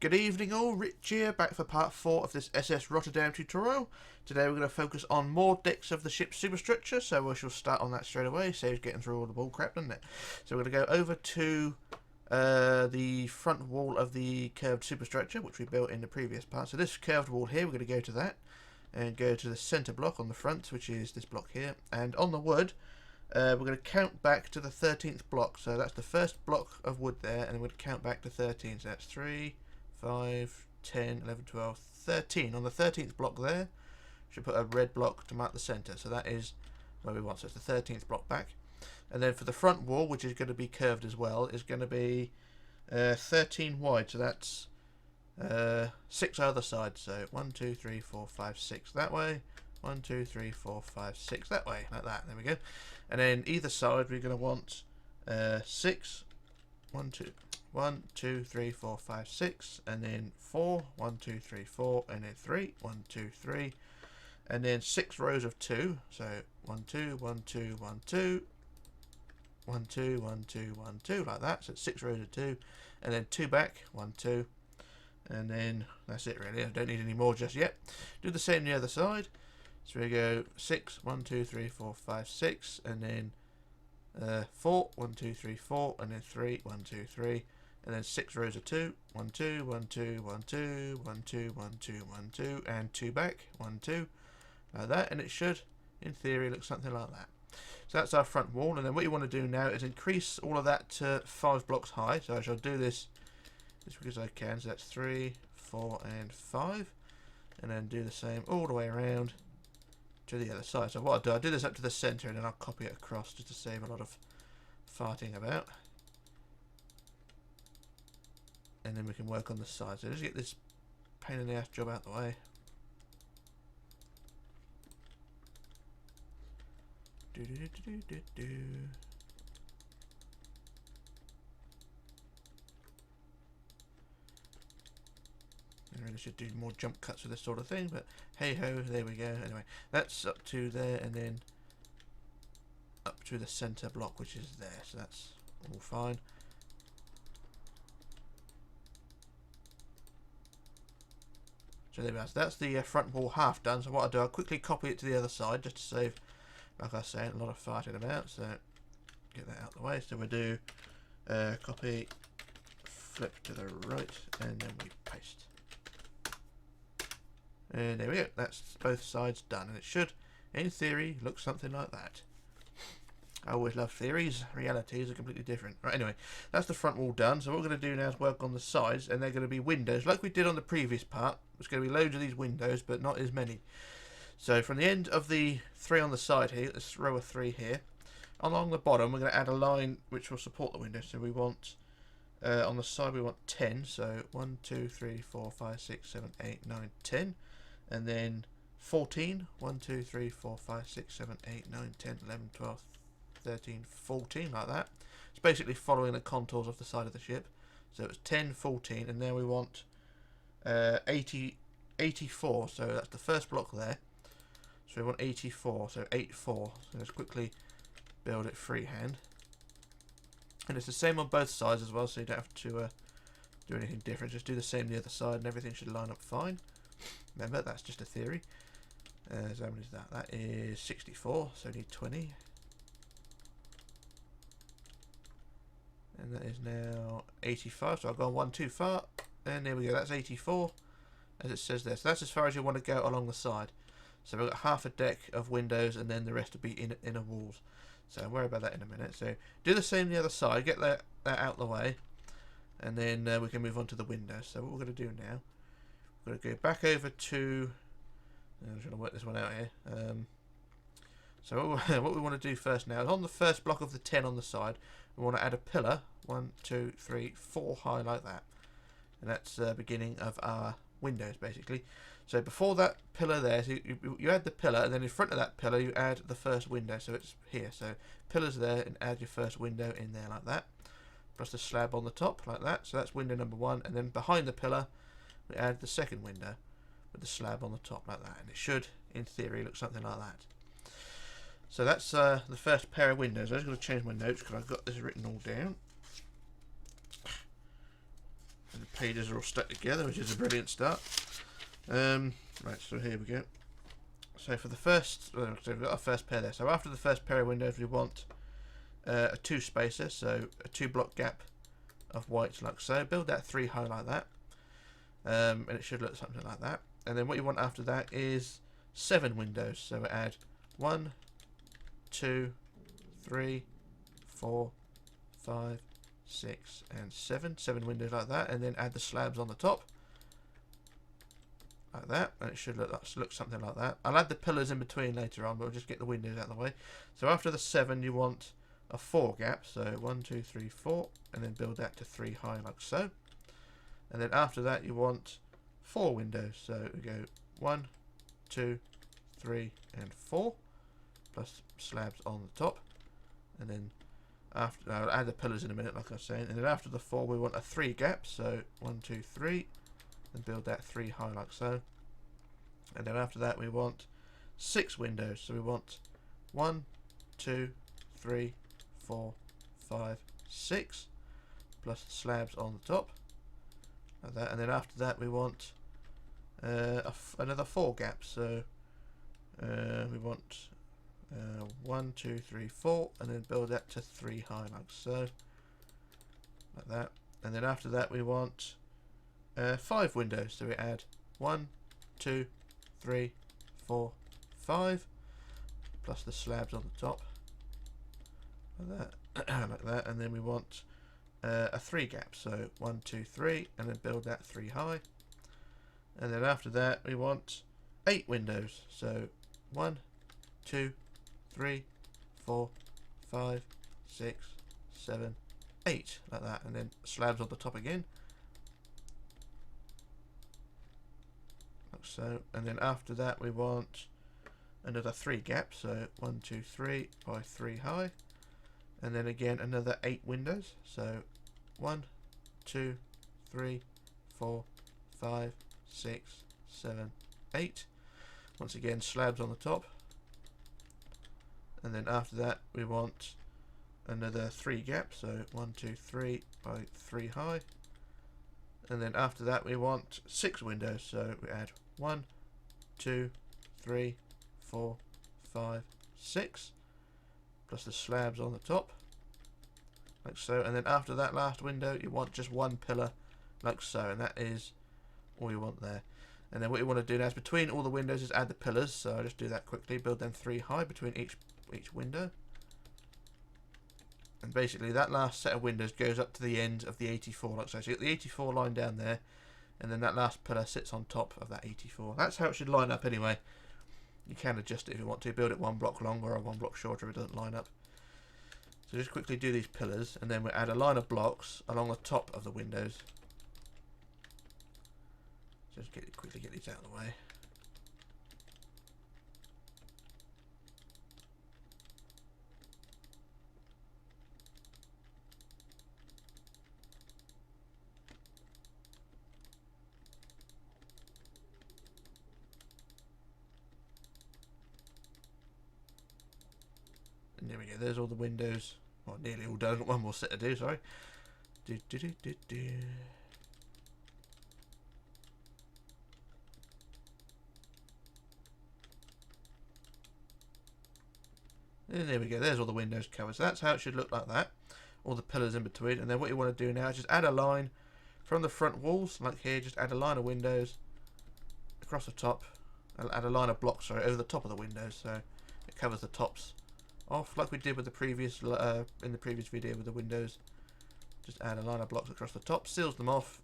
Good evening all, Rich here, back for part 4 of this SS Rotterdam tutorial. Today we're going to focus on more decks of the ship's superstructure, so we shall start on that straight away. Saves getting through all the bull crap, doesn't it? So we're going to go over to the front wall of the curved superstructure, which we built in the previous part. So this curved wall here, we're going to go to that, and go to the centre block on the front, which is this block here. And on the wood, we're going to count back to the 13th block. So that's the first block of wood there, and we're going to count back to 13. So that's 3, 5, 10, 11, 12, 13. On the 13th block there, should put a red block to mark the centre. So that is where we want. So it's the 13th block back. And then for the front wall, which is going to be curved as well, is going to be 13 wide. So that's 6 either side. So 1, 2, 3, 4, 5, 6 that way. 1, 2, 3, 4, 5, 6 that way. Like that. There we go. And then either side, we're going to want 6. 1, 2, 3, 4, 5, 6, and then 4, 1, 2, 3, 4, and then 3, 1, 2, 3, and then 6 rows of 2. So 1, 2, 1, 2, 1, 2, 1, 2, 1, 2, 1, 2, like that. So it's 6 rows of 2, and then 2 back, 1, 2, and then that's it really. I don't need any more just yet. Do the same the other side. So we go 6, 1, 2, 3, 4, 5, 6, and then 4, 1, 2, 3, 4, and then 3, 1, 2, 3. And then 6 rows of 2, 1, 2, 1, 2, 1, 2, 1, 2, 1, 2, 1, 2, and 2 back, 1, 2, like that, and it should, in theory, look something like that. So that's our front wall, and then what you want to do now is increase all of that to 5 blocks high. So I shall do this just because I can. So that's 3, 4, and 5, and then do the same all the way around to the other side. So what I'll do this up to the centre, and then I'll copy it across just to save a lot of farting about. And then we can work on the side. So just get this pain in the ass job out the way. Do do do do do do. I really should do more jump cuts for this sort of thing, but hey ho, there we go. Anyway, that's up to there, and then up to the centre block, which is there. So that's all fine. So there we are. So that's the front wall half done. So what I'll do, I'll quickly copy it to the other side just to save, like I say, a lot of farting about. So get that out of the way. So we'll do copy, flip to the right, and then we paste. And there we go. That's both sides done. And it should, in theory, look something like that. I always love theories. Realities are completely different. Right, anyway, that's the front wall done. So what we're going to do now is work on the sides, and they're going to be windows, like we did on the previous part. There's going to be loads of these windows, but not as many. So from the end of the 3 on the side here, this row of 3 here, along the bottom, we're going to add a line which will support the window. So we want, on the side, we want 10. So 1, 2, 3, 4, 5, 6, 7, 8, 9, 10. And then 14. 1, 2, 3, 4, 5, 6, 7, 8, 9, 10, 11, 12, 13, 14, like that. It's basically following the contours of the side of the ship. So it's 10, 14, and now we want 84. So that's the first block there. So we want 84, so 8, 4. So let's quickly build it freehand. And it's the same on both sides as well, so you don't have to do anything different. Just do the same the other side, and everything should line up fine. Remember, that's just a theory. So how many is that? That is 64, so I need 20. And that is now 85, so I've gone 1 too far. And there we go, that's 84, as it says there. So that's as far as you want to go along the side. So we've got half a deck of windows, and then the rest will be inner walls. So I'll worry about that in a minute. So do the same the other side, get that out the way, and then we can move on to the windows. So what we're going to do now, we're going to go back over to, I'm trying to work this one out here. So what we want to do first now is on the first block of the 10 on the side, we want to add a pillar, 1, 2, 3, 4 high like that. And that's the beginning of our windows basically. So before that pillar there, so you add the pillar, and then in front of that pillar you add the first window. So it's here. So pillars there, and add your first window in there like that. Plus the slab on the top like that. So that's window number 1. And then behind the pillar we add the second window with the slab on the top like that. And it should, in theory, look something like that. So that's the first pair of windows. I'm just going to change my notes because I've got this written all down. the pages are all stuck together, which is a brilliant start. Right, so here we go. So for the first, so we've got our first pair there. So after the first pair of windows, we want a 2 spacer, so a 2 block gap of white like so. Build that 3 high like that, and it should look something like that. And then what you want after that is 7 windows. So we add 1, 2, 3, 4, 5, 6, and 7. 7 windows like that, and then add the slabs on the top. Like that, and it should look something like that. I'll add the pillars in between later on, but we'll just get the windows out of the way. So after the 7, you want a 4 gap, so 1, 2, 3, 4, and then build that to 3 high like so. And then after that, you want 4 windows, so we go 1, 2, 3, and 4, plus slabs on the top. And then after, I'll add the pillars in a minute, like I was saying. And then after the 4, we want a 3 gap, so 1, 2, 3. And build that 3 high like so. And then after that we want 6 windows, so we want 1, 2, 3, 4, 5, 6, plus the slabs on the top like that. And then after that we want another 4 gaps, so we want 1, 2, 3, 4, and then build that to 3 high like so, like that. And then after that we want 5 windows, so we add 1, 2, 3, 4, 5, plus the slabs on the top, like that, like that. And then we want a 3 gap, so 1, 2, 3, and then build that 3 high. And then after that we want 8 windows, so 1, 2, 3, 4, 5, 6, 7, 8, like that, and then slabs on the top again. So, and then after that we want another 3 gaps, so 1, 2, 3 by 3 high, and then again another 8 windows, so 1, 2, 3, 4, 5, 6, 7, 8. Once again slabs on the top, and then after that we want another 3 gaps, so 1, 2, 3 by 3 high, and then after that we want 6 windows, so we add 1, 2, 3, 4, 5, 6, plus the slabs on the top, like so. And then after that last window you want just 1 pillar, like so, and that is all you want there. And then what you want to do now is between all the windows is add the pillars, so I'll just do that quickly. Build them 3 high between each window, and basically that last set of windows goes up to the end of the 84 like so. So you get the 84 line down there, and then that last pillar sits on top of that 84. That's how it should line up anyway. You can adjust it if you want to. Build it 1 block longer or 1 block shorter if it doesn't line up. So just quickly do these pillars, and then we add a line of blocks along the top of the windows. Just quickly get these out of the way. And there we go, there's all the windows. Well, nearly all done. One more set to do, sorry. And there we go, there's all the windows covered. So that's how it should look, like that. All the pillars in between. And then what you want to do now is just add a line from the front walls, like here, just add a line of windows across the top. I'll add a line of blocks, sorry, over the top of the windows, so it covers the tops off, like we did with the previous in the previous video with the windows. Just add a line of blocks across the top, seals them off,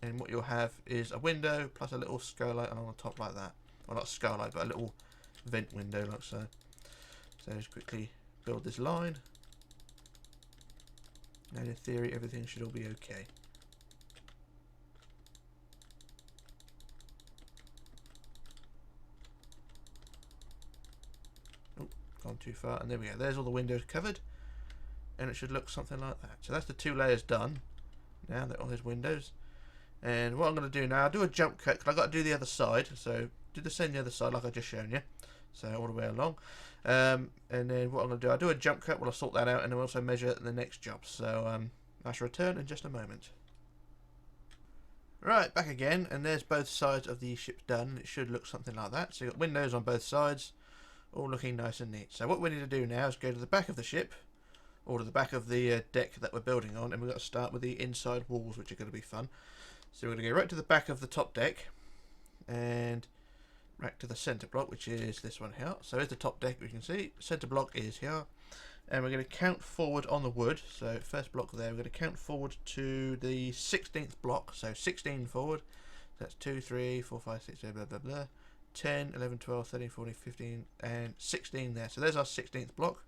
and what you'll have is a window plus a little skylight along the top like that. Well, not a skylight, but a little vent window like so. So just quickly build this line, and in theory everything should all be okay. Gone too far, and there we go, there's all the windows covered, and it should look something like that. So that's the 2 layers done now, that all those windows. And what I'm going to do now, I'll do a jump cut because I've got to do the other side, so do the same the other side like I just shown you, so all the way along. And then what I'm going to do, I'll do a jump cut while I sort that out, and then also measure the next job. So I shall return in just a moment. Right, back again, and there's both sides of the ship done. It should look something like that. So you've got windows on both sides, all looking nice and neat. So what we need to do now is go to the back of the ship, or to the back of the deck that we're building on, and we've got to start with the inside walls, which are going to be fun. So we're going to go right to the back of the top deck, and right to the centre block, which is this one here. So here's the top deck, we can see. Centre block is here. And we're going to count forward on the wood. So first block there, we're going to count forward to the 16th block. So 16 forward. That's 2, 3, 4, 5, 6, blah, blah, blah. 10, 11, 12, 13, 14, 15, and 16 there. So there's our 16th block.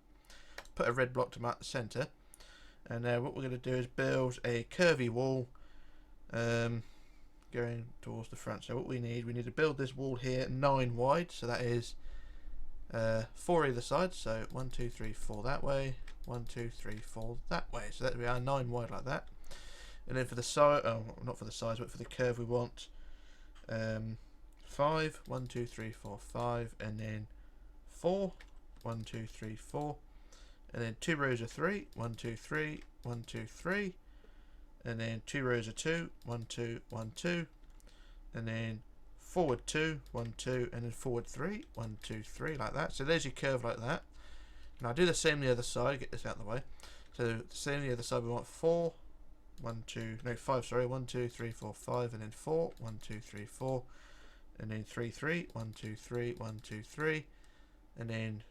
Put a red block to mark the centre. And now what we're going to do is build a curvy wall going towards the front. So what we need to build this wall here 9 wide. So that is 4 either side, so 1, 2, 3, 4 that way, 1, 2, 3, 4 that way. So that we are 9 wide like that. And then for the side, oh, not for the size, but for the curve, we want 5, 1, 2, 3, 4, 5, and then 4, 1, 2, 3, 4, and then 2 rows of 3, 1, 2, 3, 1, 2, 3, and then 2 rows of 2, 1, 2, 1, 2, and then forward 2, 1, 2, and then forward 3, 1, 2, 3, like that. So there's your curve like that. And I'll do the same on the other side, get this out of the way. So the same on the other side, we want 4, 1, 2, no 5, sorry, 1, 2, 3, 4, 5, and then 4, 1, 2, 3, 4, and then 3, 3, 1, 2, 3, 1, 2, 3, and then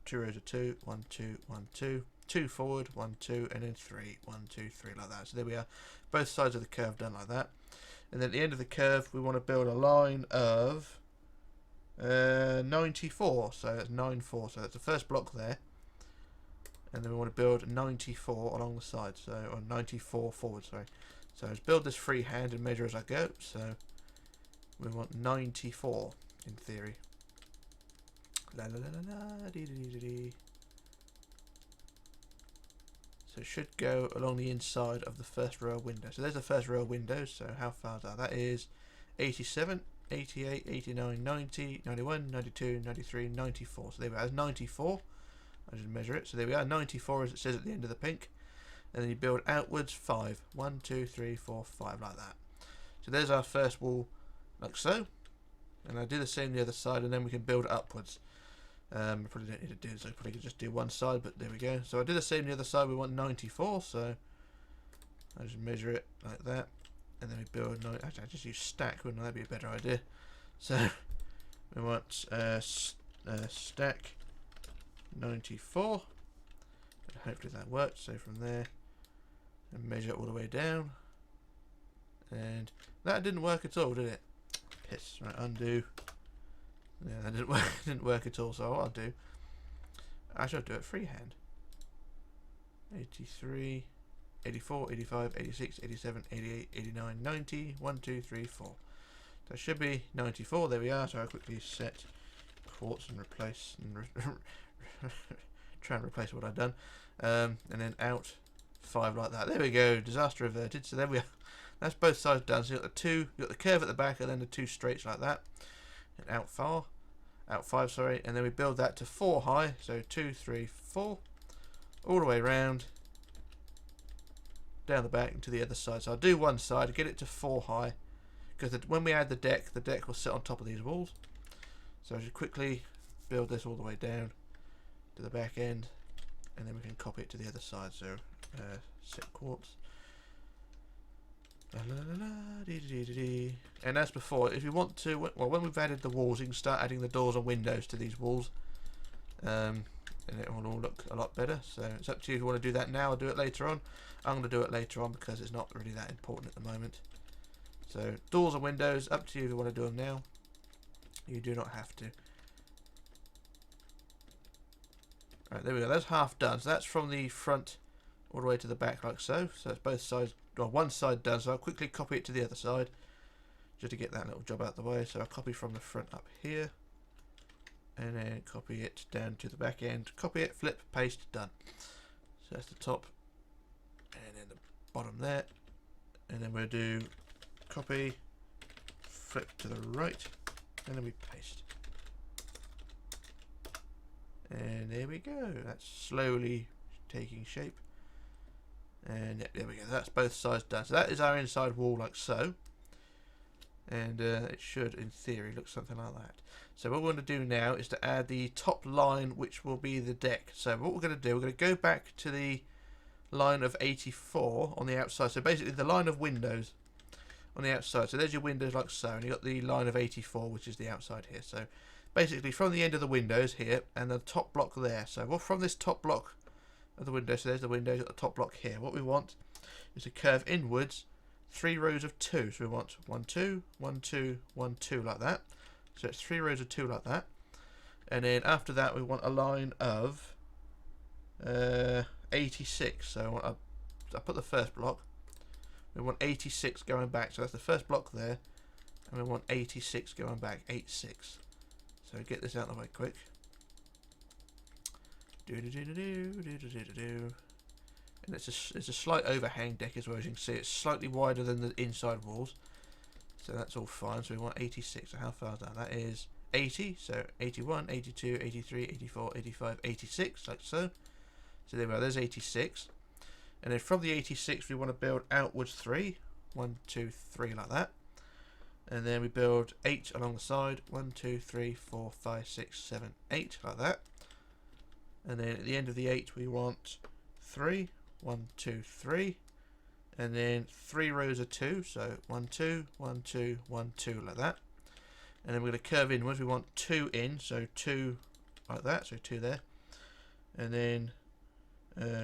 2 rows of 2, 1, 2, 1, 2, 2 forward, 1, 2, and then 3, 1, 2, 3, like that. So there we are, both sides of the curve done like that. And then at the end of the curve, we want to build a line of 94. So that's 9, 4. So that's the first block there. And then we want to build 94 along the side. So, or 94 forward, sorry. So let's build this freehand and measure as I go. So we want 94 in theory. La la la la la, dee dee dee dee. So it should go along the inside of the first row of windows. So there's the first row of windows. So how far is that? That is 87, 88, 89, 90, 91, 92, 93, 94. So there we are. That's 94. I'll just measure it. So there we are. 94 as it says at the end of the pink. And then you build outwards 5. 1, 2, 3, 4, 5 like that. So there's our first wall like so. And I do the same the other side, and then we can build upwards. I probably don't need to do this, I probably could just do one side, but there we go. So I do the same the other side, we want 94, so I just measure it like that, and then we build, actually I just use stack, wouldn't that be a better idea? So we want stack 94, and hopefully that works. So from there, and measure it all the way down, and that didn't work at all, did it? Piss. Right, undo. Yeah, that didn't work at all, so what I'll do, actually I'll do it freehand. 83, 84, 85, 86, 87, 88, 89, 90, 1, 2, 3, 4. That should be 94, there we are, so I'll quickly set quartz and replace, and try and replace what I've done. And then out 5 like that. There we go, disaster averted, so there we are. That's both sides done, so you've got the curve at the back and then the 2 straights like that. And out 5, sorry, and then we build that to 4 high, so 2, 3, 4, all the way around, down the back and to the other side. So I'll do one side, get it to 4 high, because when we add the deck will sit on top of these walls. So I should quickly build this all the way down to the back end, and then we can copy it to the other side. So set quartz. And as before, if you want to, well, when we've added the walls, you can start adding the doors and windows to these walls, and it will all look a lot better. So it's up to you if you want to do that now or do it later on. I'm going to do it later on because it's not really that important at the moment. So doors and windows, up to you if you want to do them now. You do not have to. Right, there we go. That's half done. So that's from the front all the way to the back like so. So it's both sides. Well, one side done, so I'll quickly copy it to the other side just to get that little job out of the way. So I'll copy from the front up here and then copy it down to the back end, copy it, flip, paste, done. So that's the top and then the bottom there, and then we'll do copy, flip to the right, and then we paste. And there we go, that's slowly taking shape. And yeah, there we go. That's both sides done. So that is our inside wall, like so. And it should, in theory, look something like that. So what we're going to do now is to add the top line, which will be the deck. So what we're going to do, we're going to go back to the line of 84 on the outside. So basically the line of windows on the outside. So there's your windows like so, and you've got the line of 84, which is the outside here. So basically from the end of the windows here and the top block there. So well, from this top block of the window, so there's the windows at the top block here. What we want is to curve inwards 3 rows of 2. So we want 1 2 1 2 1 2 like that. So it's 3 rows of 2 like that. And then after that we want a line of 86. So I put the first block. We want 86 going back. So that's the first block there. And we want 86 going back. 86. So get this out of the way quick. And it's a slight overhang deck as well, as you can see. It's slightly wider than the inside walls. So that's all fine. So we want 86. So how far is that? That is 80. So 81, 82, 83, 84, 85, 86, like so. So there we are. There's 86. And then from the 86 we want to build outwards 3. 1, 2, 3 like that. And then we build 8 along the side. 1, 2, 3, 4, 5, 6, 7, 8 like that. And then at the end of the 8 we want 3. 1, 2, 3. And then 3 rows of 2. So 1, 2, 1, 2, 1, 2 like that. And then we're going to curve inwards. We want 2 in. So 2 like that. So 2 there. And then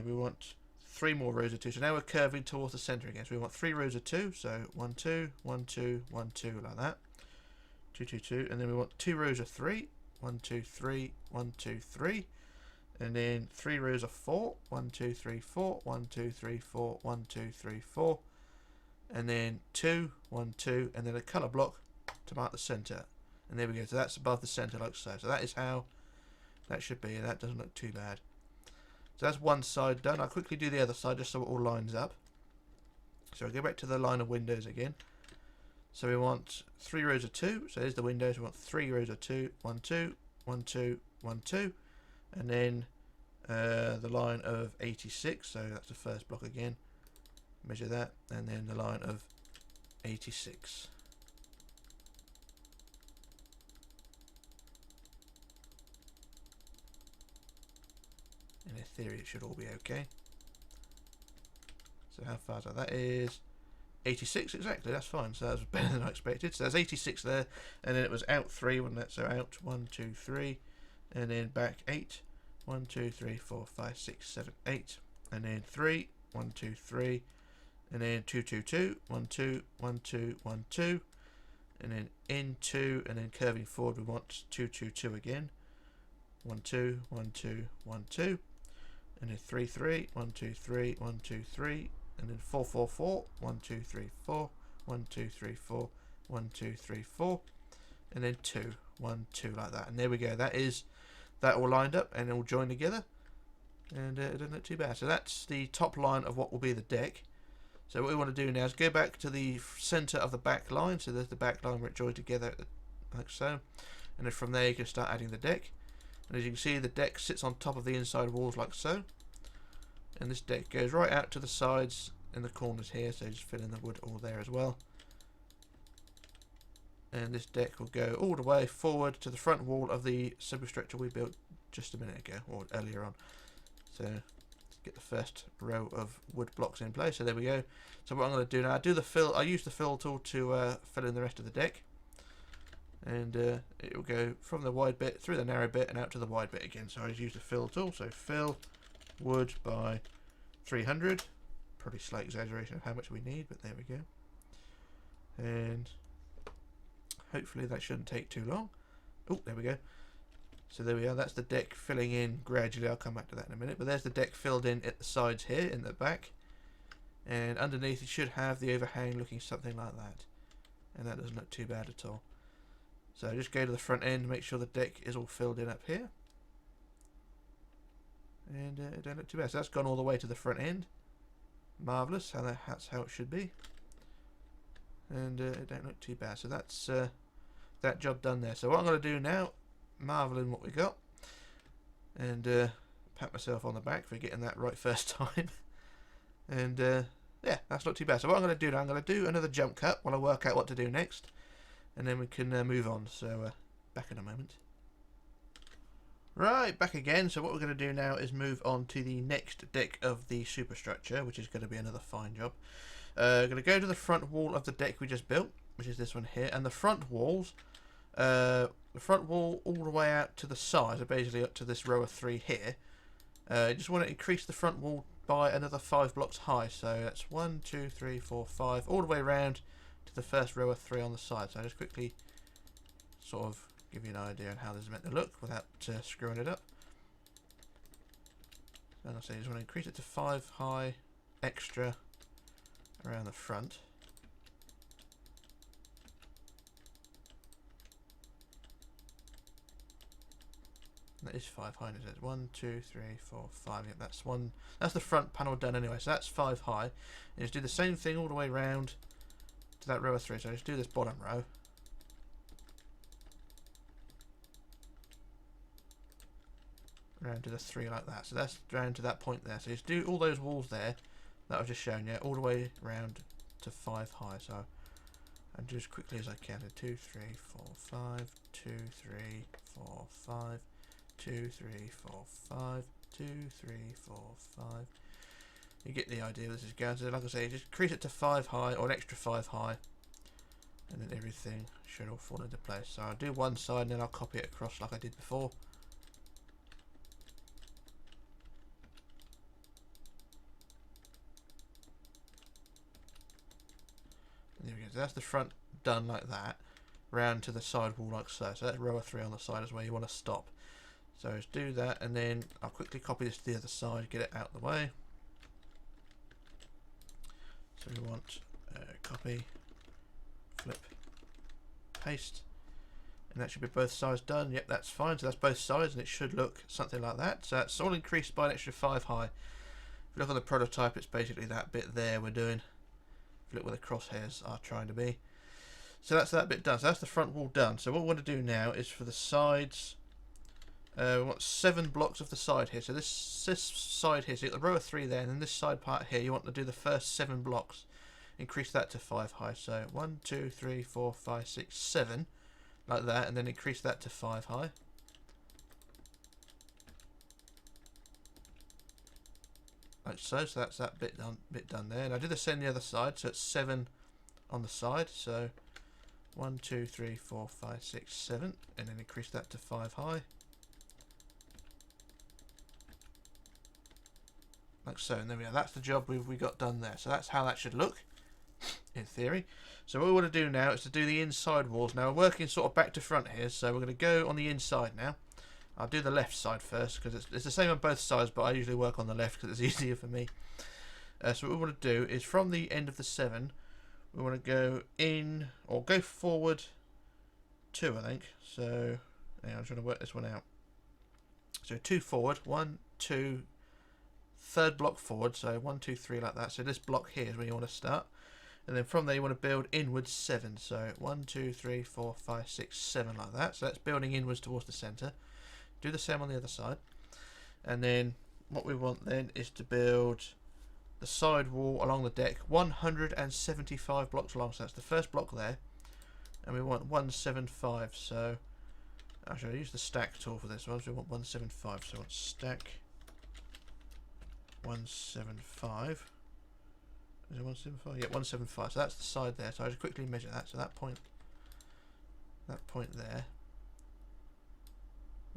we want 3 more rows of 2. So now we're curving towards the centre again. So we want 3 rows of 2. So 1, 2, 1, 2, 1, 2 like that. 2, 2, 2. And then we want 2 rows of 3. 1, 2, 3, 1, 2, 3. And then 3 rows of 4. 1, 2, 3, 4. 1, 2, 3, 4. 1, 2, 3, 4. And then 2, 1, 2. And then a colour block to mark the centre. And there we go. So that's above the centre like so. So that is how that should be. And that doesn't look too bad. So that's one side done. I'll quickly do the other side just so it all lines up. So I'll go back to the line of windows again. So we want 3 rows of 2. So there's the windows. We want 3 rows of 2. 1, 2, 1, 2, 1, 2. And then the line of 86. So that's the first block again. Measure that. And then the line of 86. In theory it should all be okay. So how far is that? That is 86 exactly, that's fine. So that was better than I expected. So there's 86 there, and then it was out 3, wasn't it? So out 1, 2, 3, and then back 8. 1, 2, 3, 4, 5, 6, 7, 8. And then 3, 1, 2, 3, and then 2, 2, 2, 1, 2, 1, 2, 1, 2. And then in 2, and then curving forward we want 2, 2, 2 again. 1, 2, 1, 2, 1, 2. And then 3, 3, 1, 2, 3, 1, 2, 3, and then 4, 4, 4, 1, 2, 3, 4, 1, 2, 3, 4, 1, 2, 3, 4, and then 2, 1, 2 like that. And there we go. That is that all lined up and all joined together, and it doesn't look too bad. So that's the top line of what will be the deck. So what we want to do now is go back to the centre of the back line. So there's the back line where it joined together like so, and then from there you can start adding the deck. And as you can see, the deck sits on top of the inside walls like so. And this deck goes right out to the sides and the corners here, so just fill in the wood all there as well. And this deck will go all the way forward to the front wall of the superstructure we built just a minute ago, or earlier on. So let's get the first row of wood blocks in place. So there we go. So what I'm going to do now, I use the fill tool to fill in the rest of the deck. And it will go from the wide bit through the narrow bit and out to the wide bit again. So I just use the fill tool. So fill wood by 300. Probably slight exaggeration of how much we need, but there we go. And hopefully that shouldn't take too long. Oh, there we go. So there we are. That's the deck filling in gradually. I'll come back to that in a minute. But there's the deck filled in at the sides here in the back. And underneath it should have the overhang looking something like that. And that doesn't look too bad at all. So just go to the front end, make sure the deck is all filled in up here. And it don't look too bad. So that's gone all the way to the front end. Marvellous, that's how it should be. And it don't look too bad. So that's that job done there. So what I'm going to do now, marvelling what we got. And pat myself on the back for getting that right first time. And yeah, that's not too bad. So what I'm going to do now, I'm going to do another jump cut while I work out what to do next, and then we can move on. So back in a moment. Right, back again. So what we're going to do now is move on to the next deck of the superstructure, which is going to be another fine job. Going to go to the front wall of the deck we just built, which is this one here, and the front walls, the front wall all the way out to the side, so basically up to this row of 3 here. You just want to increase the front wall by another 5 blocks high, so that's 1, 2, 3, 4, 5, all the way around to the first row of 3 on the side. So I just quickly sort of give you an idea on how this is meant to look without screwing it up. And I say you just want to increase it to 5 high extra around the front. That is 5 high, is it? 1, 2, 3, 4, 5. Yep, that's one. That's the front panel done anyway. So that's 5 high. And just do the same thing all the way round to that row of 3. So just do this bottom row. Round to the 3 like that. So that's round to that point there. So just do all those walls there that I've just shown you, all the way round to 5 high. So and do as quickly as I can. 2, 3, 4, 5. 2, 3, 4, 5. 2, 3, 4, 5. 2, 3, 4, 5. You get the idea. This is going to, like I say, just increase it to 5 high or an extra 5 high, and then everything should all fall into place. So I'll do one side and then I'll copy it across like I did before. There we go. So that's the front done like that, round to the side wall like so. So that's row of 3 on the side is where you want to stop. So just do that, and then I'll quickly copy this to the other side, get it out of the way. So we want copy, flip, paste, and that should be both sides done. Yep, that's fine. So that's both sides, and it should look something like that. So that's all increased by an extra 5 high. If you look at the prototype, it's basically that bit there we're doing. If you look where the crosshairs are trying to be. So that's that bit done. So that's the front wall done. So what we want to do now is for the sides. We want 7 blocks of the side here. So this side here, so you got the row of 3 there, and then this side part here, you want to do the first 7 blocks. Increase that to 5 high. So 1, 2, 3, 4, 5, 6, 7, like that, and then increase that to 5 high. Like so. So that's that bit done there. And I do the same on the other side. So it's 7 on the side. So 1, 2, 3, 4, 5, 6, 7, and then increase that to 5 high. Like so, and there we go. That's the job we got done there. So that's how that should look, in theory. So what we want to do now is to do the inside walls. Now we're working sort of back to front here, so we're going to go on the inside now. I'll do the left side first, because it's the same on both sides, but I usually work on the left because it's easier for me. So what we want to do is from the end of the 7, we want to go in, or go forward 2, I think. So hang on, I'm trying to work this one out. So 2 forward, 1, 2, third block forward, so 1, 2, 3 like that. So this block here is where you want to start, and then from there you want to build inwards 7. So 1, 2, 3, 4, 5, 6, 7 like that. So that's building inwards towards the centre. Do the same on the other side, and then what we want then is to build the side wall along the deck 175 blocks long. So that's the first block there, and we want 175. So actually I'll use the stack tool for this one. So we want 175. So I want stack 175. Is it 175? Yeah, 175. So that's the side there. So I just quickly measure that. So that point there,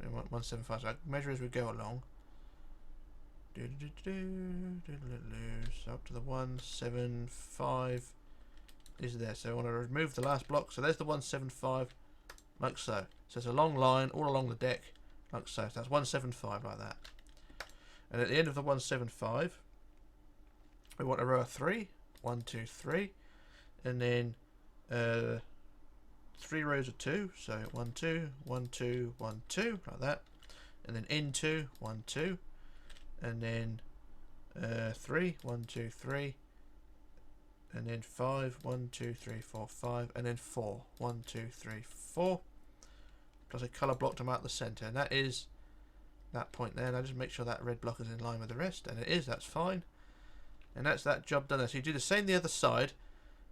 we want 175. So I measure as we go along. So up to the 175 is there. So I want to remove the last block. So there's the 175, like so. So it's a long line all along the deck, like so. So that's 175 like that. And at the end of the 175, we want a row of 3, 1, 2, 3, and then 3 rows of 2. So 1, 2, 1, 2, 1, 2, like that, and then into 1, 2, and then 3, 1, 2, 3, and then 5, 1, 2, 3, 4, 5, and then 4, 1, 2, 3, 4, plus a colour block to mark the centre, and that is that point there. And I just make sure that red block is in line with the rest, and it is. That's fine. And that's that job done there. So you do the same the other side,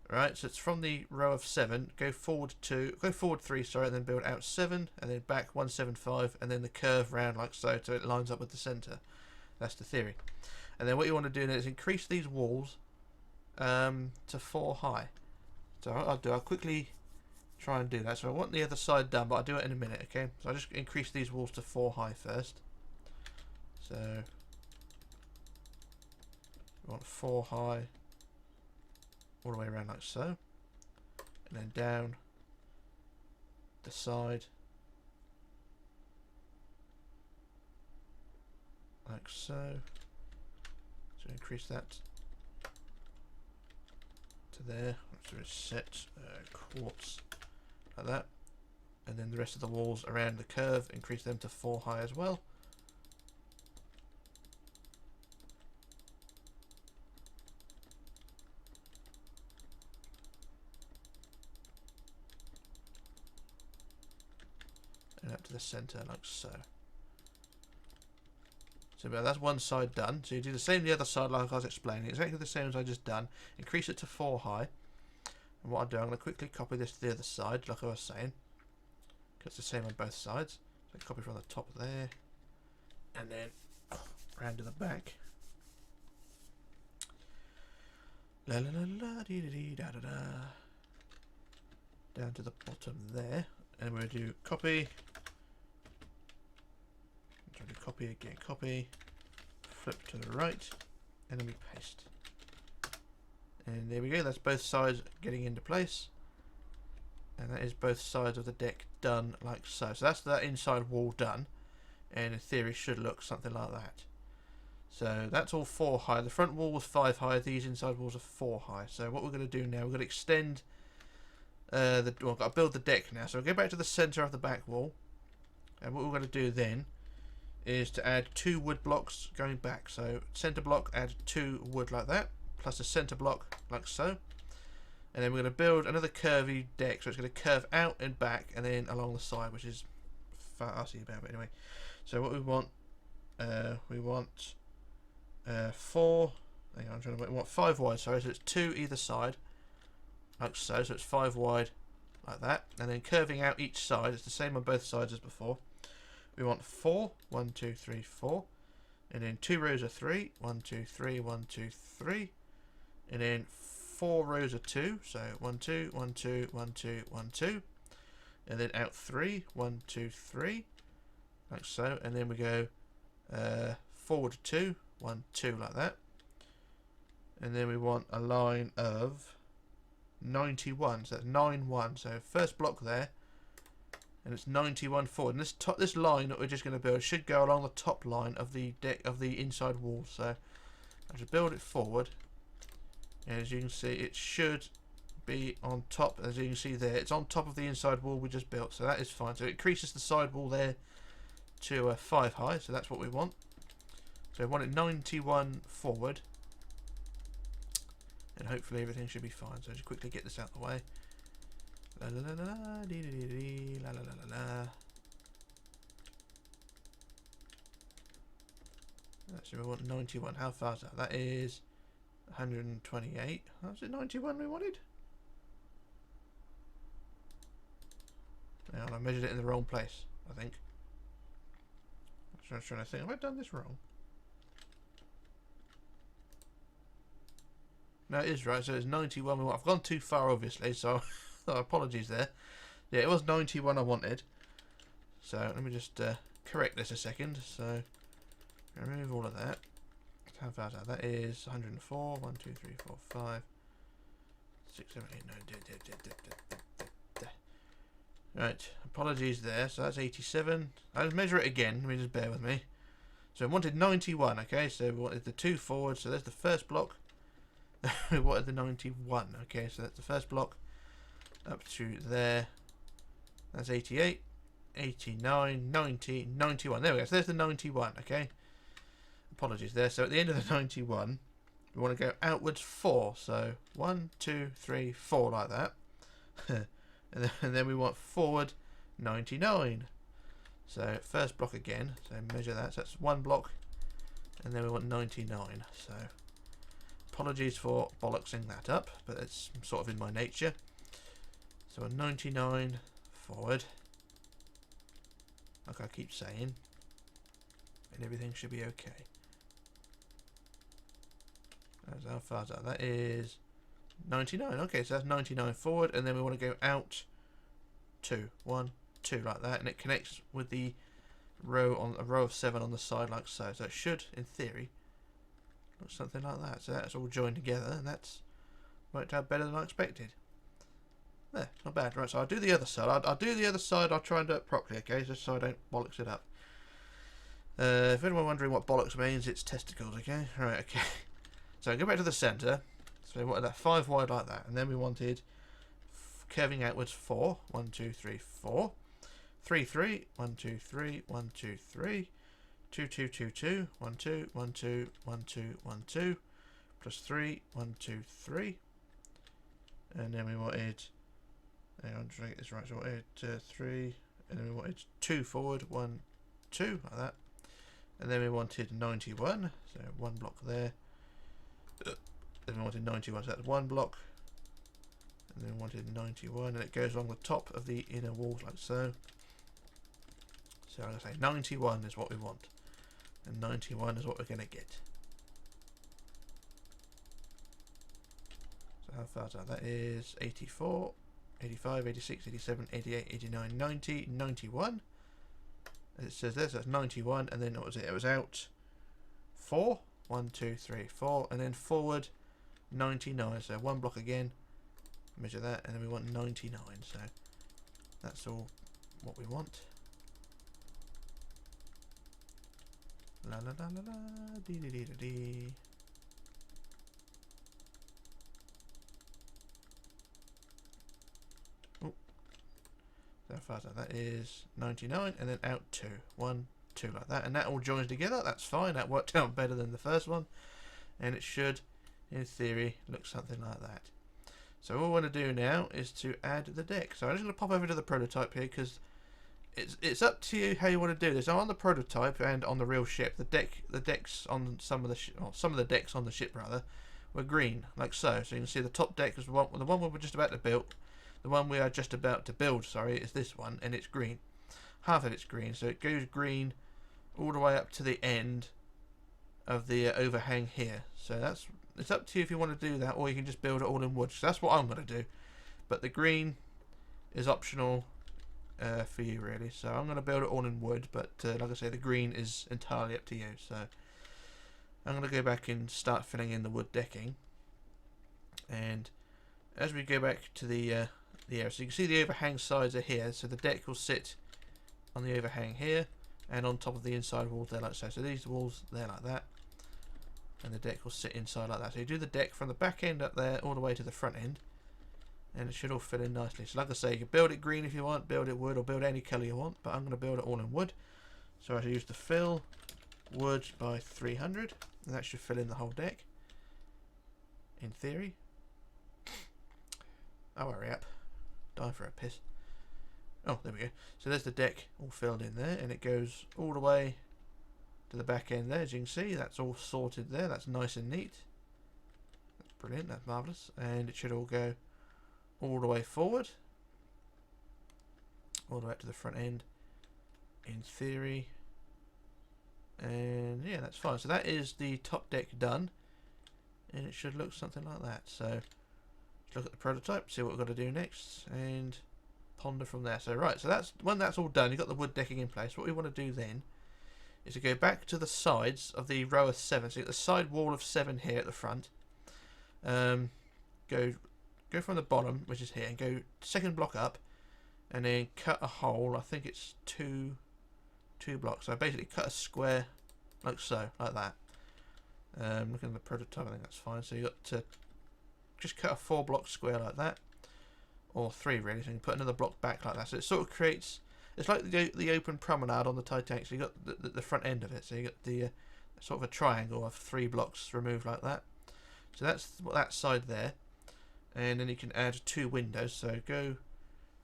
right? So it's from the row of 7, go forward 3, sorry, and then build out 7, and then back 175, and then the curve round like so, so it lines up with the centre. That's the theory. And then what you want to do now is increase these walls to 4 high. So I'll quickly try and do that. So I want the other side done, but I'll do it in a minute, okay? So I'll just increase these walls to 4 high first. So we want 4 high all the way around like so, and then down the side like so. So increase that to there. So it's set quartz like that, and then the rest of the walls around the curve, increase them to 4 high as well. And up to the centre like so. So that's one side done. So you do the same the other side like I was explaining. Exactly the same as I just done. Increase it to 4 high. And what I'll do, I'm going to quickly copy this to the other side like I was saying. Because it's the same on both sides. So copy from the top there. And then round to the back. La la la la dee dee dee da da da. Down to the bottom there. And we'll do copy. Copy again, copy, flip to the right, and then we paste. And there we go, that's both sides getting into place. And that is both sides of the deck done like so. So that's that inside wall done. And in theory should look something like that. So that's all 4 high. The front wall was 5 high, these inside walls are 4 high. So what we're going to do now, we're going to extend well, I've got to build the deck now. So we'll go back to the centre of the back wall. And what we're going to do then is to add 2 wood blocks going back. So centre block, add 2 wood like that, plus a centre block like so. And then we're going to build another curvy deck, so it's going to curve out and back and then along the side, which is fussy about it anyway. So what we want 4, hang on, we want 5 wide, sorry, so it's 2 either side like so, so it's 5 wide like that, and then curving out each side, it's the same on both sides as before. We want 4, 1, 2, 3, 4, and then 2 rows of 3, 1, 2, 3, 1, 2, 3, and then 4 rows of 2, so 1, 2, 1, 2, 1, 2, 1, 2, and then out 3, 1, 2, 3, like so, and then we go forward 2, 1, 2, like that, and then we want a line of 91, so that's 9, 1, so first block there. And it's 91 forward. And this line that we're just going to build should go along the top line of the deck of the inside wall. So I'll just build it forward. And as you can see, it should be on top. As you can see there, it's on top of the inside wall we just built. So that is fine. So it increases the side wall there to 5 high. So that's what we want. So we want it 91 forward. And hopefully everything should be fine. So just quickly get this out of the way. La la la la dee dee dee la la la la la. Actually, we want 91. How far is that? That is 128. Was it 91 we wanted? Now I measured it in the wrong place, I think. I'm trying to think. Have I done this wrong? No, it is right. So it's 91. I've gone too far, obviously. So apologies there. Yeah, it was 91 I wanted. So let me just correct this a second. So remove all of that. How far is that? That is 104. 1, 2, 3, 4, 5, 6, 7, 8, 9. Right. Apologies there. So that's 87. I'll measure it again. Let me just bear with me. So I wanted 91. Okay. So we wanted the 2 forward. So there's the first block. We wanted the 91. Okay. So that's the first block. Up to there. That's 88, 89, 90, 91. There we go. So there's the 91. Okay. Apologies there. So at the end of the 91, we want to go outwards 4. So 1, 2, 3, 4 like that. and then we want forward 99. So first block again. So measure that. So that's 1 block. And then we want 99. So apologies for bollocksing that up, but it's sort of in my nature. So a 99 forward, like I keep saying, and everything should be okay. That's how far is that? That is 99. Okay, so that's 99 forward, and then we want to go out 2, 1, 2 like that, and it connects with the row on a row of 7 on the side like so. So it should, in theory, look something like that. So that's all joined together, and that's worked out better than I expected. There, not bad. Right, so I'll do the other side. I'll do the other side. I'll try and do it properly, okay, just so I don't bollocks it up. If anyone wondering what bollocks means, it's testicles, okay? Right, okay. So go back to the centre. So we wanted that 5 wide like that, and then we wanted curving outwards 4. 1, 2, 3, 4. 3, 3. 1, 2, 3. 1, 2, 3. 2, 2, 2, 2. 1, 2, 1, 2, 1, 2, 1, 2. Plus 3. 1, 2, 3. And then we wanted. Hang on, try to get this right. So we wanted 3, and then we wanted 2 forward, 1, 2 like that, and then we wanted 91. So 1 block there. Then we wanted 91, so that's 1 block, and then we wanted 91, and it goes along the top of the inner walls like so. So I'm going to say 91 is what we want, and 91 is what we're going to get. So how far is that? That is 84, 85, 86, 87, 88, 89, 90, 91. It says there, so that's 91, and then what was it? It was out 4. 1, 2, 3, 4, and then forward 99. So 1 block again, measure that, and then we want 99. So that's all what we want. La la la la la, dee dee dee dee dee. Oh, so how far is that? That is 99, and then out 2. 1, 2 like that, and that all joins together. That's fine. That worked out better than the first one, and it should, in theory, look something like that. So all we want to do now is to add the deck. So I'm just going to pop over to the prototype here, because it's up to you how you want to do this. Now, on the prototype and on the real ship, the decks on some of the decks on the ship rather were green, like so. So you can see the top deck is the one we were just about to build. The one we are just about to build, sorry, is this one, and it's green. Half of it's green, so it goes green all the way up to the end of the overhang here. So it's up to you if you want to do that, or you can just build it all in wood. So that's what I'm going to do, but the green is optional for you really. So I'm going to build it all in wood, but like I say, the green is entirely up to you. So I'm going to go back and start filling in the wood decking, and as we go back to the area, so you can see the overhang sides are here. So the deck will sit on the overhang here, and on top of the inside walls there like so. So these walls there like that, and the deck will sit inside like that. So you do the deck from the back end up there all the way to the front end, and it should all fit in nicely. So like I say, you can build it green if you want, build it wood, or build any colour you want, but I'm going to build it all in wood. So I should use the fill wood by 300, and that should fill in the whole deck, in theory. Oh, hurry up. Dying for a piss. Oh, there we go. So there's the deck all filled in there, and it goes all the way to the back end there. As you can see, that's all sorted there. That's nice and neat. That's brilliant. That's marvellous. And it should all go all the way forward, all the way up to the front end, in theory. And yeah, that's fine. So that is the top deck done, and it should look something like that. So let's look at the prototype, see what we've got to do next, and ponder from there. So right, so that's when that's all done, you've got the wood decking in place. What we want to do then is to go back to the sides of the row of 7. So you get the side wall of 7 here at the front. Go from the bottom, which is here, and go second block up, and then cut a hole. I think it's two blocks. So basically cut a square like so, like that. Looking at the prototype, I think that's fine. So you got to just cut a 4-block square like that, or 3 really. So you can put another block back like that. So it sort of creates, it's like the open promenade on the Titanic. So you got the front end of it. So you got the sort of a triangle of 3 blocks removed like that. So that's what that side there, and then you can add 2 windows. So go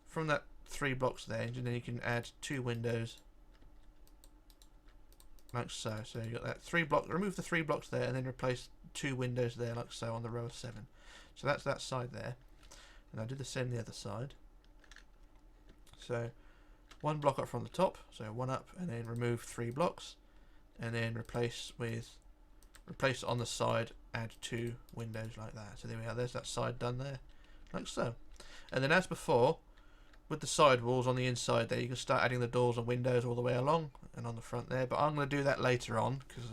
from that 3 blocks there, and then you can add 2 windows like so. So you got that 3 block. Remove the 3 blocks there, and then replace 2 windows there, like so, on the row of 7. So that's that side there. And I'll do the same the other side. So 1 block up from the top, so 1 up, and then remove 3 blocks, and then replace on the side, add 2 windows like that. So there we are, there's that side done there, like so. And then as before, with the side walls on the inside there, you can start adding the doors and windows all the way along and on the front there, but I'm going to do that later on, because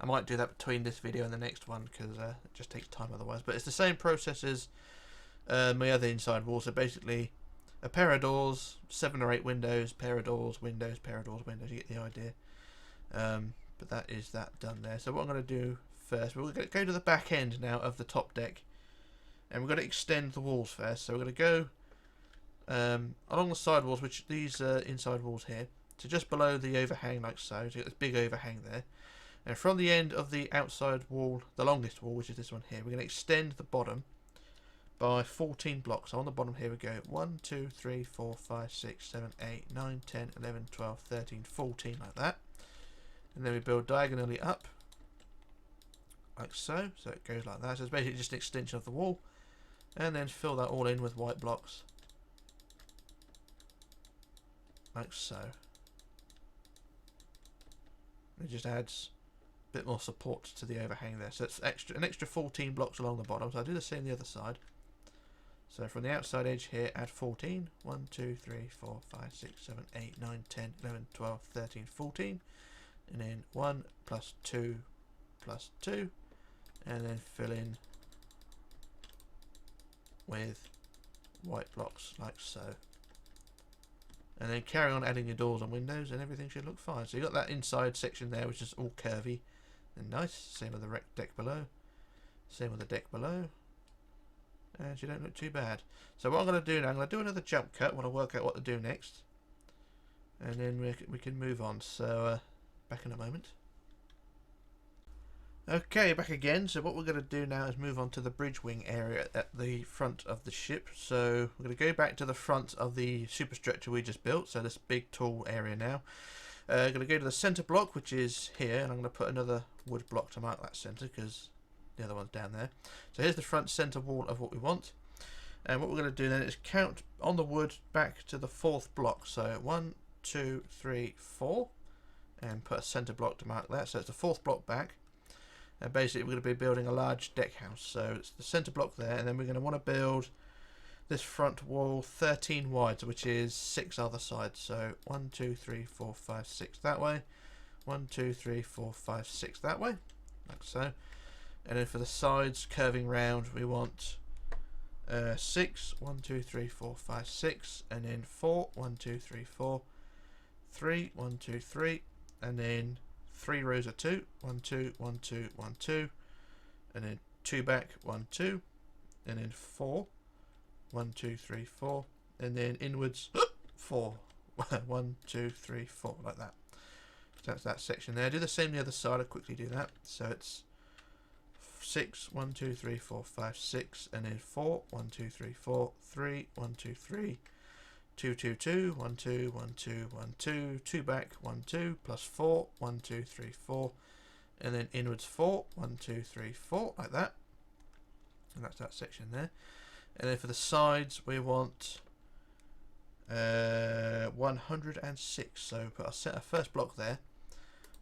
I might do that between this video and the next one, because it just takes time otherwise. But it's the same process as my other inside walls. So basically a pair of doors, 7 or 8 windows, pair of doors, windows, pair of doors, windows, you get the idea. But that is that done there. So what I'm going to do first, we're going to go to the back end now of the top deck, and we're going to extend the walls first. So we're going to go along the side walls, which these inside walls here, so just below the overhang like so, you get this big overhang there. And from the end of the outside wall, the longest wall, which is this one here, we're going to extend the bottom by 14 blocks. So on the bottom here we go 1, 2, 3, 4, 5, 6, 7, 8, 9, 10, 11, 12, 13, 14 like that. And then we build diagonally up like so. So it goes like that. So it's basically just an extension of the wall. And then fill that all in with white blocks like so. It just adds a bit more support to the overhang there. So it's an extra 14 blocks along the bottom. So I'll do the same the other side. So from the outside edge here, add 14. 1, 2, 3, 4, 5, 6, 7, 8, 9, 10, 11, 12, 13, 14. And then 1 plus 2 plus 2. And then fill in with white blocks like so. And then carry on adding your doors and windows, and everything should look fine. So you've got that inside section there, which is all curvy and nice. Same with the deck below. Same with the deck below. And you don't look too bad. So what I'm going to do now, I'm going to do another jump cut when I work out what to do next. And then we can move on. So back in a moment. Okay, back again. So what we're going to do now is move on to the bridge wing area at the front of the ship. So we're going to go back to the front of the superstructure we just built. So this big tall area now. I'm going to go to the centre block, which is here, and I'm going to put another wood block to mark that centre because the other one's down there. So here's the front centre wall of what we want. And what we're going to do then is count on the wood back to the 4th block. So 1, 2, 3, 4, and put a centre block to mark that. So it's the 4th block back. And basically we're going to be building a large deck house. So it's the centre block there, and then we're going to want to build this front wall 13 wide, which is 6 other sides. So 1, 2, 3, 4, 5, 6 that way. 1, 2, 3, 4, 5, 6 that way, like so. And then for the sides curving round, we want 6, 1, 2, 3, 4, 5, 6, and then 4, 1, 2, 3, 4, 3, 1, 2, 3, and then 3 rows of 2, 1, 2, 1, 2, 1, 2, and then 2 back, 1, 2, and then 4, 1, 2, 3, 4, and then inwards 4, 1, 2, 3, 4, like that. So that's that section there. Do the same the other side. I'll quickly do that. So it's 6, 1, 2, 3, 4, 5, 6, and then 4, 1, 2, 3, 4, 3, 1, 2, 3, 2, 2, 2, 1, 2, 1, 2, 1, 2, 2 back, 1, 2, plus 4, 1, 2, 3, 4, and then inwards 4, 1, 2, 3, 4, like that. And that's that section there. And then for the sides, we want 106. So put our first block there.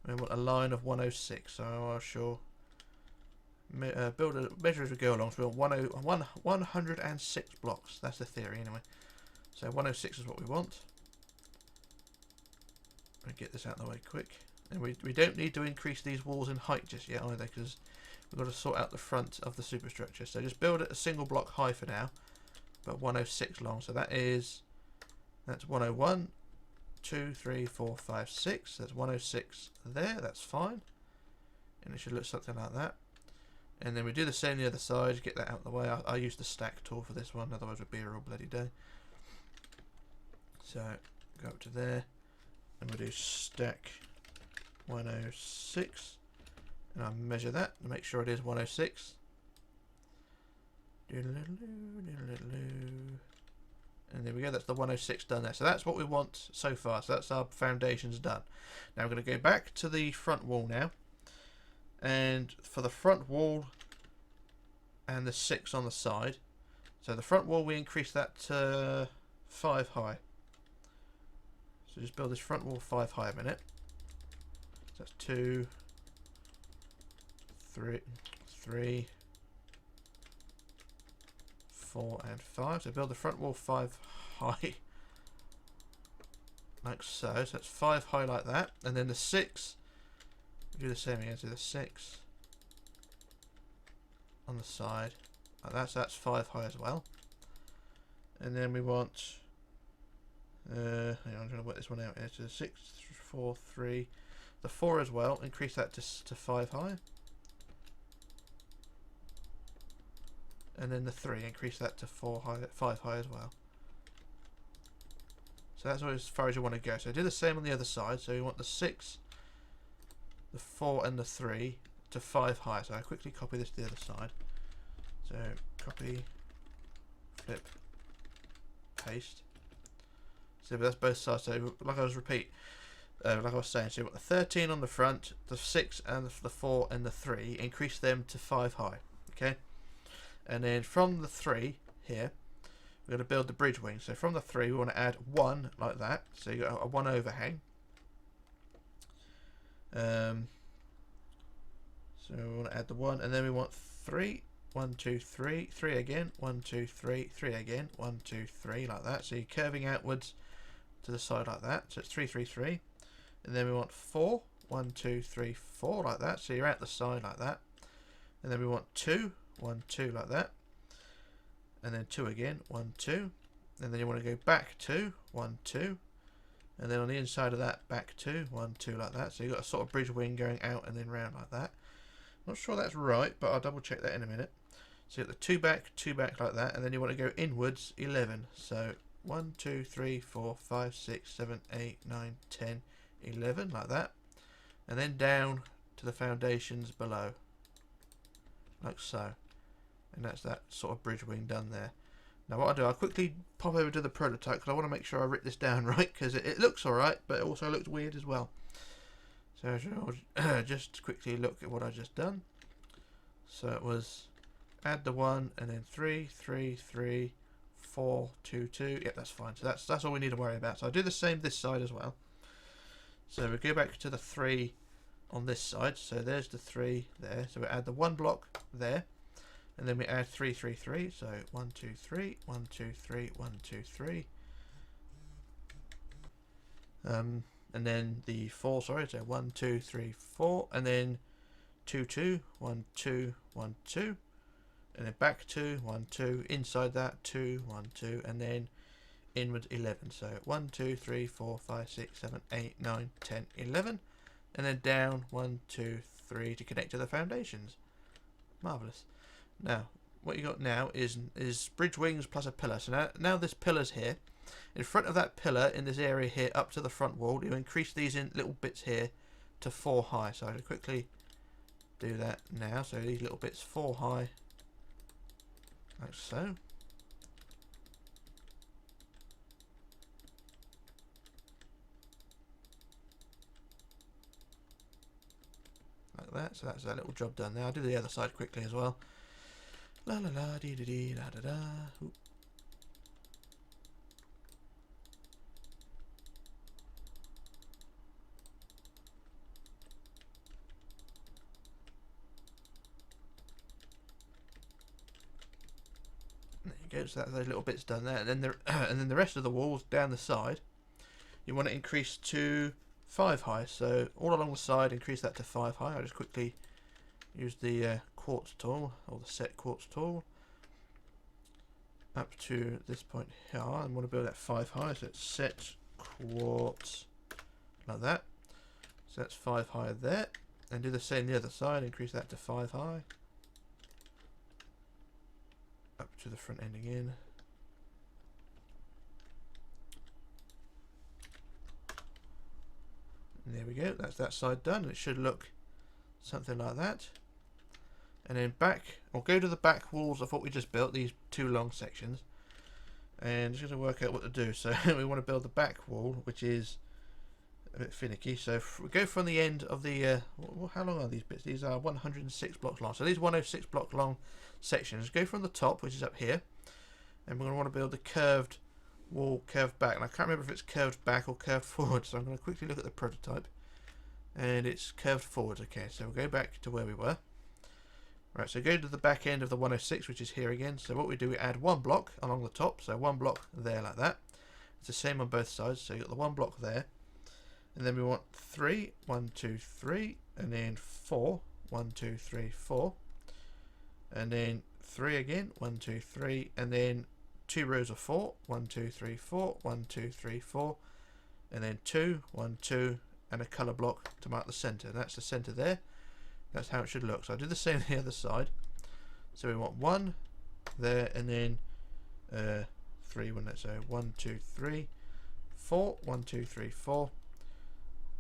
We want a line of 106. So I shall measure as we go along. So we want 106 blocks. That's the theory anyway. So 106 is what we want. I'll get this out of the way quick. And we don't need to increase these walls in height just yet either, because we've got to sort out the front of the superstructure. So just build it a single block high for now, but 106 long. So that's 101, 2, 3, 4, 5, 6. That's 106 there. That's fine. And it should look something like that. And then we do the same the other side. Get that out of the way. I use the stack tool for this one, otherwise it would be a real bloody day. So go up to there, and we'll do stack 106, and I'll measure that and make sure it is 106. And there we go, that's the 106 done there. So that's what we want so far. So that's our foundations done. Now we're going to go back to the front wall now. and for the front wall and the 6 on the side. So the front wall, we increase that to 5 high. So just build this front wall 5 high a minute. So that's 2, 3, 4 and 5. So build the front wall 5 high. Like so. So that's 5 high like that. And then the 6, do the same again. So the 6 on the side. Like that. So that's 5 high as well. And then we want... hang on, I'm going to work this one out here. So 6, 4, 3. The 4 as well. Increase that to 5 high. And then the 3, increase that to 5 high as well. So that's as far as you want to go. So do the same on the other side. So you want the 6, the 4 and the 3 to 5 high. So I quickly copy this to the other side. So copy, flip, paste. So that's both sides. So like I was saying, so you've got the 13 on the front, the 6 and the 4 and the 3. Increase them to 5 high. Okay. And then from the 3 here, we're going to build the bridge wing. So from the 3, we want to add 1 like that. So you got a 1 overhang. So we want to add the 1, and then we want 3. 1, 2, 3. 3 again. 1, 2, 3. 3 again. 1, 2, 3 like that. So you're curving outwards to the side like that. So it's 3, 3, 3. And then we want 4. 1, 2, 3, 4 like that. So you're out the side like that. And then we want 2. 1, 2 like that, and then 2 again, 1, 2, and then you want to go back 2, 1, 2, and then on the inside of that back 2, 1, 2 like that. So you've got a sort of bridge wing going out and then round like that. Not sure that's right, but I'll double check that in a minute. So you've got the 2 back like that, and then you want to go inwards 11. So 1, 2, 3, 4, 5, 6, 7, 8, 9, 10, 11 like that, and then down to the foundations below, like so. And that's that sort of bridge wing done there. Now what I'll do, I'll quickly pop over to the prototype because I want to make sure I write this down right, because it looks alright, but it also looks weird as well. So I'll just quickly look at what I just done. So it was add the 1 and then 3, 3, 3, 4, 2, 2. Yep, that's fine. So that's all we need to worry about. So I'll do the same this side as well. So we go back to the 3 on this side. So there's the 3 there. So we add the 1 block there. And then we add 3, 3, 3. So 1, 2, 3, 1, 2, 3, 1, 2, 3. And then the 4, sorry, so 1, 2, 3, 4. And then 2, 2, 1, 2, 1, 2. And then back 2, 1, 2. Inside that, 2, 1, 2. And then inwards 11. So 1, 2, 3, 4, 5, 6, 7, 8, 9, 10, 11. And then down 1, 2, 3 to connect to the foundations. Marvellous. Now, what you got now is bridge wings plus a pillar. So now this pillar's here. In front of that pillar, in this area here, up to the front wall, you increase these in little bits here to 4 high. So I'll quickly do that now. So these little bits 4 high, like so. Like that. So that's that little job done there. I'll do the other side quickly as well. La la la dee dee dee da da da. Ooh. There you go. So that's those little bits done there, and then the rest of the walls down the side, you want to increase to 5 high. So all along the side, increase that to 5 high. I'll just quickly use the quartz tool, or the set quartz tool, up to this point here. I want to build that 5 high, so it's set quartz like that. So that's 5 high there, and do the same the other side. Increase that to 5 high, up to the front end again. And there we go. That's that side done. It should look something like that. And then back, or go to the back walls of what we just built, these 2 long sections, and just going to work out what to do. So we want to build the back wall, which is a bit finicky. So if we go from the end of the how long are these bits? These are 106 blocks long. So these 106 block long sections go from the top, which is up here, and we're going to want to build the curved wall curved back. And I can't remember if it's curved back or curved forward, so I'm going to quickly look at the prototype, and it's curved forward. Okay, so we'll go back to where we were. Right, so go to the back end of the 106, which is here again. So what we do, we add one block along the top, so one block there like that. It's the same on both sides, so you've got the one block there, and then we want 3, 1, 2, 3, and then 4, 1, 2, 3, 4, and then 3 again, 1, 2, 3, and then 2 rows of 4, 1, 2, 3, 4, 1, 2, 3, 4, and then 2, 1, 2, and a colour block to mark the centre. That's the centre there. That's how it should look. So I do the same on the other side. So we want 1 there, and then 3, wouldn't it? So 1, 2, 3, 4, 1, 2, 3, 4,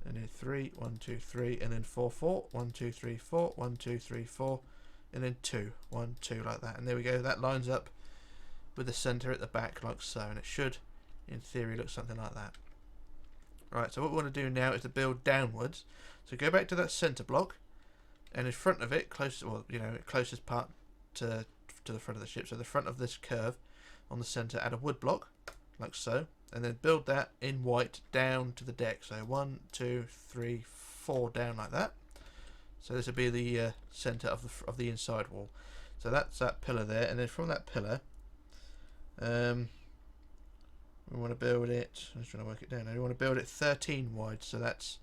and then 3, 1, 2, 3, and then 4, 4, 1, 2, 3, 4, 1, 2, 3, 4, and then 2, 1, 2, like that. And there we go. That lines up with the centre at the back like so, and it should, in theory, look something like that. Right, so what we want to do now is to build downwards. So go back to that centre block, and in front of it, closest part to the front of the ship, so the front of this curve on the centre, add a wood block like so, and then build that in white down to the deck. So 1, 2, 3, 4 down like that. So this will be the centre of the inside wall. So that's that pillar there, and then from that pillar, we want to build it. I'm just trying to work it down. Now we want to build it 13 wide. So that's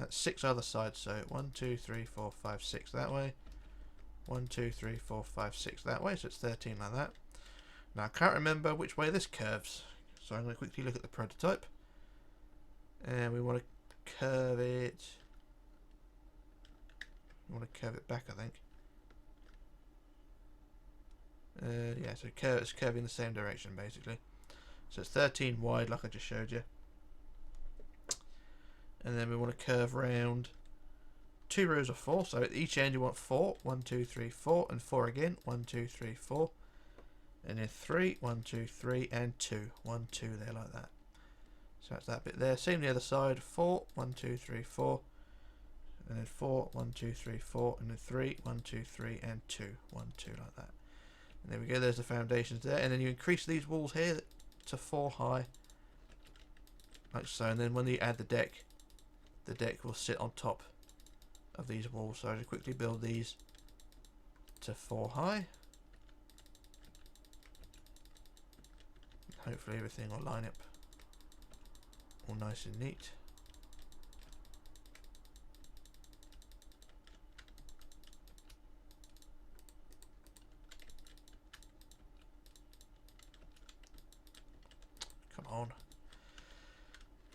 6 other sides. So 1, 2, 3, 4, 5, 6 that way. 1, 2, 3, 4, 5, 6 that way. So it's 13 like that. Now I can't remember which way this curves, so I'm going to quickly look at the prototype. And we want to curve it. We want to curve it back, I think. Yeah, so it's curving the same direction basically. So it's 13 wide, like I just showed you. And then we want to curve round 2 rows of 4. So at each end you want 4, 1, 2, 3, 4, and 4 again, 1, 2, 3, 4, and then 3, 1, 2, 3, and 2, 1, 2 there like that. So that's that bit there. Same the other side, 4, 1, 2, 3, 4, and then 4, 1, 2, 3, 4, and then 3, 1, 2, 3, and 2, 1, 2 like that. And there we go, there's the foundations there, and then you increase these walls here to 4 high, like so, and then when you add the deck will sit on top of these walls. So I'll just quickly build these to 4 high. Hopefully everything will line up all nice and neat. Come on.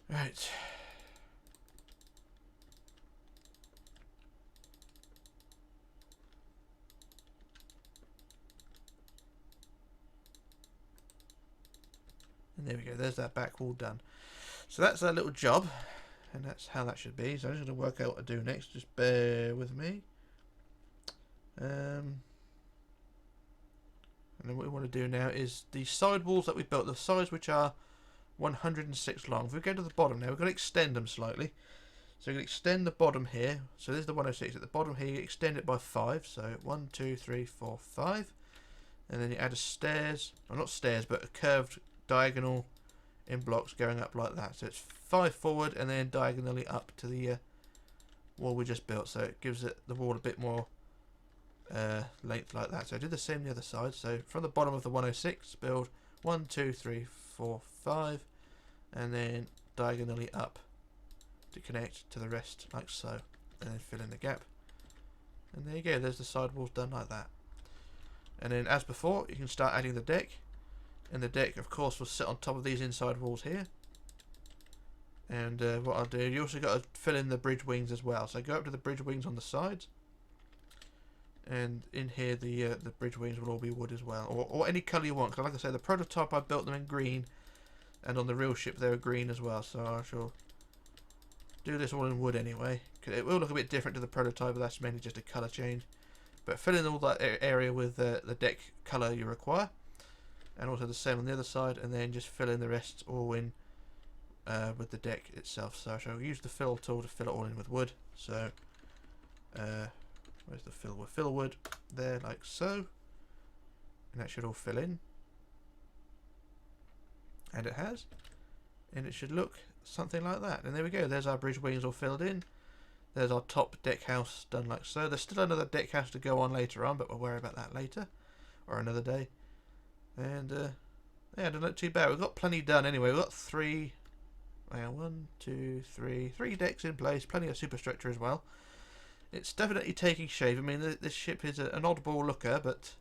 Right. And there we go, there's that back wall done. So that's our little job, and that's how that should be. So I'm just going to work out what to do next, just bear with me. And then what we want to do now is the side walls that we built, the sides which are 106 long. If we go to the bottom now, we're going to extend them slightly. So we're going to extend the bottom here. So there's the 106. At the bottom here, you extend it by 5. So 1, 2, 3, 4, 5. And then you add a stairs, well not stairs, but a curved diagonal in blocks going up like that. So it's 5 forward and then diagonally up to the wall we just built. So it gives the wall a bit more length like that. So I did the same on the other side. So from the bottom of the 106, build 1, 2, 3, 4, 5, and then diagonally up to connect to the rest like so, and then fill in the gap. And there you go, there's the side walls done like that. And then as before, you can start adding the deck, and the deck of course will sit on top of these inside walls here. And what I'll do, you also got to fill in the bridge wings as well. So go up to the bridge wings on the sides, and in here the bridge wings will all be wood as well, or any colour you want. Because like I say, the prototype I built them in green, and on the real ship they were green as well. So I shall do this all in wood anyway. It will look a bit different to the prototype, but that's mainly just a colour change. But fill in all that area with the deck colour you require, and also the same on the other side, and then just fill in the rest all in with the deck itself. So I shall use the fill tool to fill it all in with wood. So where's the fill wood? Fill wood there, like so, and that should all fill in, and it has, and it should look something like that. And there we go, there's our bridge wings all filled in. There's our top deck house done like so. There's still another deck house to go on later on, but we'll worry about that later or another day. And yeah, it doesn't look too bad. We've got plenty done anyway. We've got three decks in place, plenty of superstructure as well. It's definitely taking shape. I mean, this ship is an oddball looker, but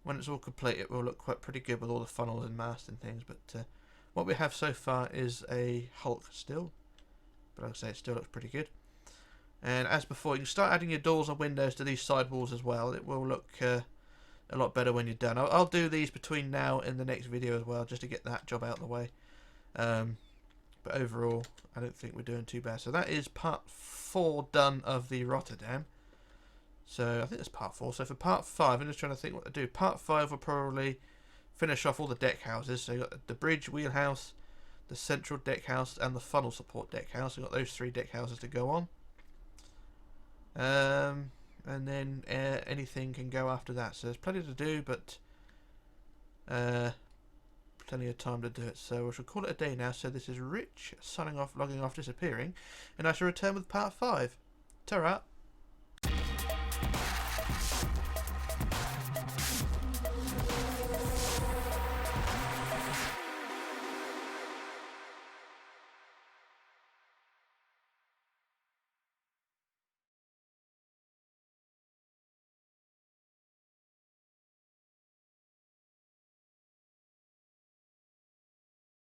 when it's all complete, it will look quite pretty good with all the funnels and mast and things. But what we have so far is a Hulk still, but like I say, it still looks pretty good. And as before, you can start adding your doors and windows to these sidewalls as well. It will look a lot better when you're done. I'll do these between now and the next video as well, just to get that job out of the way. But overall, I don't think we're doing too bad. So that is part 4 done of the Rotterdam. So I think that's part 4. So for part 5, I'm just trying to think what to do. Part 5 will probably finish off all the deck houses. So you've got the bridge wheelhouse, the central deck house, and the funnel support deck house. We've got those 3 deck houses to go on. And then anything can go after that. So there's plenty to do, but plenty of time to do it. So we shall call it a day now. So this is Rich signing off, logging off, disappearing, and I shall return with part 5. Ta-ra!